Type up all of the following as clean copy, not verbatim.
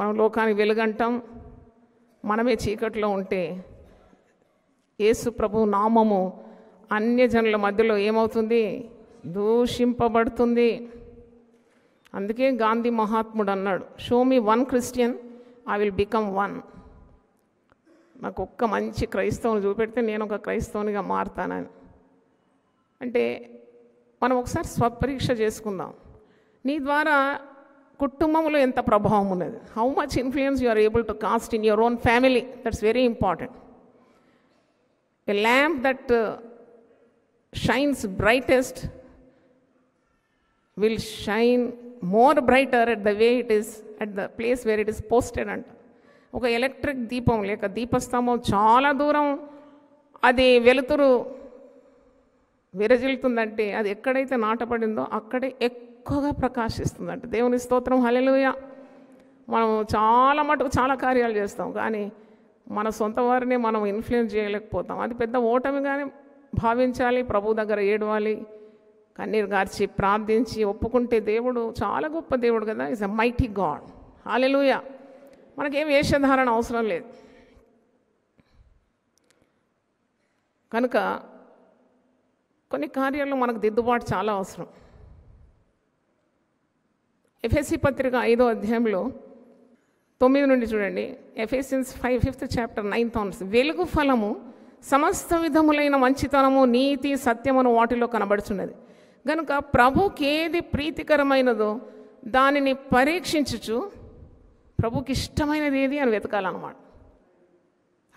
మనం లోకానికి వెలుగంటాం, మనమే చీకట్లో ఉంటే యేసు ప్రభు నామము అన్యజనుల మధ్యలో ఏమవుతుంది? దూషింపబడుతుంది. అందుకే గాంధీ మహాత్ముడు అన్నాడు, show me one Christian, I will become one. నాకు ఒక్క మంచి క్రైస్తవుని చూపెడితే నేను ఒక క్రైస్తవునిగా మారుతానని. అంటే మనం ఒకసారి స్వపరీక్ష చేసుకుందాం. నీ ద్వారా కుటుంబంలో ఎంత ప్రభావం ఉన్నది? How much influence you are able to cast in your own family? That's very important. A lamp that shines brightest will shine more brighter at the way it is at the place where it is posted అంట. ఒక electric దీపం లేక దీపస్తంభం చాలా దూరం అది వెలుతురు విరజిల్లుతుందంటే అది ఎక్కడైతే నాటపడిందో అక్కడే ఎక్కువగా ప్రకాశిస్తుందంట. దేవుని స్తోత్రం, హల్లెలూయా. మనం చాలా మటుకు చాలా కార్యాలు చేస్తాం, కానీ మన సొంత వారిని మనం ఇన్ఫ్లుయెన్స్ చేయలేకపోతాం. అది పెద్ద ఓటమిగానే భావించాలి. ప్రభు దగ్గర ఏడవాలి, కన్నీరు గార్చి ప్రార్థించి ఒప్పుకుంటే దేవుడు చాలా గొప్ప దేవుడు కదా. Is a mighty God. Hallelujah. మనకేం వేషధారణ అవసరం లేదు. కనుక కొన్ని కార్యాల్లో మనకు దిద్దుబాటు చాలా అవసరం. ఎఫెసీ పత్రిక 5వ అధ్యాయంలో 9 నుండి చూడండి. Ephesians 5th chapter 9th verse. వెలుగు ఫలము సమస్త విధములైన మంచితనము, నీతి, సత్యమును వాటిలో కనబడుచున్నది. గనుక ప్రభుకి ఏది ప్రీతికరమైనదో దానిని పరీక్షించుచు ప్రభుకి ఇష్టమైనది ఏది అని వెతకాలన్నమాట.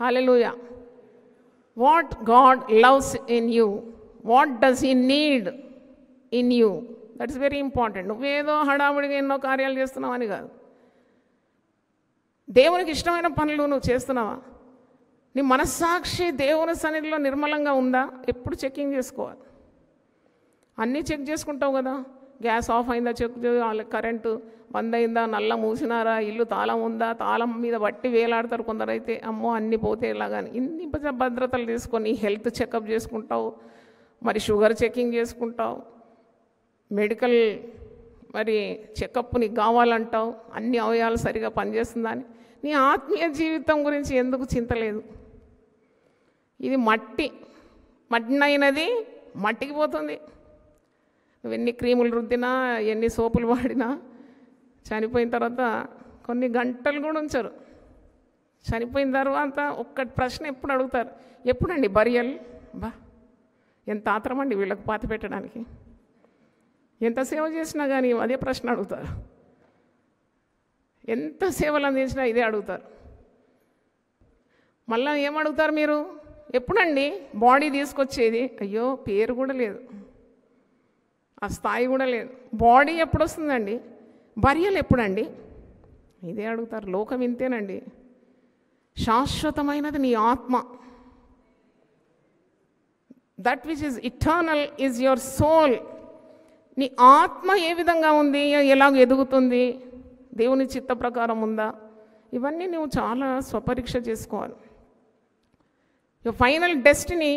Hallelujah. What God loves in you, what does he need in you, that is very important. నువ్వేదో హడావుడిగా ఎన్నో కార్యాలు చేస్తున్నావు అని కాదు. దేవునికి ఇష్టమైన పనులు నువ్వు చేస్తున్నావా? నీ మనస్సాక్షి దేవుని సన్నిధిలో నిర్మలంగా ఉందా? ఎప్పుడు చెకింగ్ చేసుకోవాలి. అన్నీ చెక్ చేసుకుంటావు కదా. గ్యాస్ ఆఫ్ అయిందా చెక్ చేయాలి, కరెంటు బంద్ అయిందా, నల్ల మూసినారా, ఇల్లు తాళం ఉందా, తాళం మీద బట్టి వేలాడతారు కొందరైతే. అమ్మో అన్నీ పోతే ఎలాగాని ఇన్ని భద్రతలు తీసుకొని హెల్త్ చెకప్ చేసుకుంటావు, మరి షుగర్ చెకింగ్ చేసుకుంటావు, మెడికల్ మరి చెకప్ నీకు కావాలంటావు, అన్ని అవయవాలు సరిగా పనిచేస్తుందని. నీ ఆత్మీయ జీవితం గురించి ఎందుకు చింతలేదు? ఇది మట్టినైనది మట్టికి పోతుంది. నువ్వు ఎన్ని క్రీములు రుద్దినా, ఎన్ని సోపులు వాడినా చనిపోయిన తర్వాత కొన్ని గంటలు కూడా ఉంచరు. చనిపోయిన తర్వాత ఒక్క ప్రశ్న ఎప్పుడు అడుగుతారు, ఎప్పుడండి బరియల్? బా ఎంత ఆత్రమండి వీళ్ళకి పాతి పెట్టడానికి. ఎంత సేవ చేసినా కానీ అదే ప్రశ్న అడుగుతారు. ఎంత సేవలు అందించినా ఇదే అడుగుతారు. మళ్ళీ ఏమడుగుతారు మీరు? ఎప్పుడండి బాడీ తీసుకొచ్చేది? అయ్యో పేరు కూడా లేదు, ఆ స్థాయి కూడా లేదు. బాడీ ఎప్పుడు వస్తుందండి? బరియలు ఎప్పుడండి? ఇదే అడుగుతారు. లోకం ఇంతేనండి. శాశ్వతమైనది నీ ఆత్మ. That which is eternal is your soul. నీ ఆత్మ ఏ విధంగా ఉంది, ఎలాగ ఎదుగుతుంది, దేవుని చిత్త ప్రకారం ఉందా, ఇవన్నీ నువ్వు చాలా స్వపరీక్ష చేసుకోవాలి. Your final destiny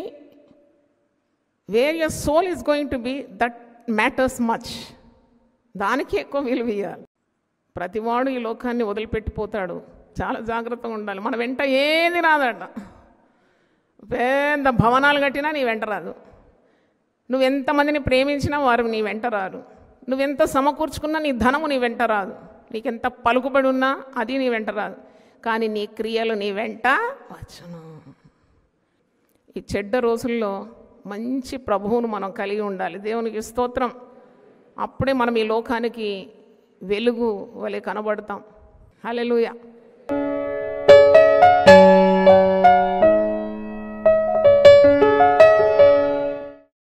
where your soul is going to be, that matters much. దానికి ఎక్కువ విలువ ఇవ్వాలి. ప్రతివాడు ఈ లోకాన్ని వదిలిపెట్టిపోతాడు. చాలా జాగ్రత్తగా ఉండాలి. మన వెంట ఏది రాదట. పెద్ద భవనాలు కట్టినా నీ వెంట రాదు. నువ్వెంతమందిని ప్రేమించినా వారు నీ వెంట రారు. నువ్వెంత సమకూర్చుకున్నా నీ ధనము నీ వెంట రాదు. నీకెంత పలుకుబడి ఉన్నా అది నీ వెంట రాదు. కానీ నీ క్రియలు నీ వెంట వచ్చును. ఈ చెడ్డ రోజుల్లో మంచి ప్రభువును మనం కలిగి ఉండాలి. దేవునికి స్తోత్రం. అప్పుడే మనం ఈ లోకానికి వెలుగు వలె కనబడతాం. హల్లెలూయా.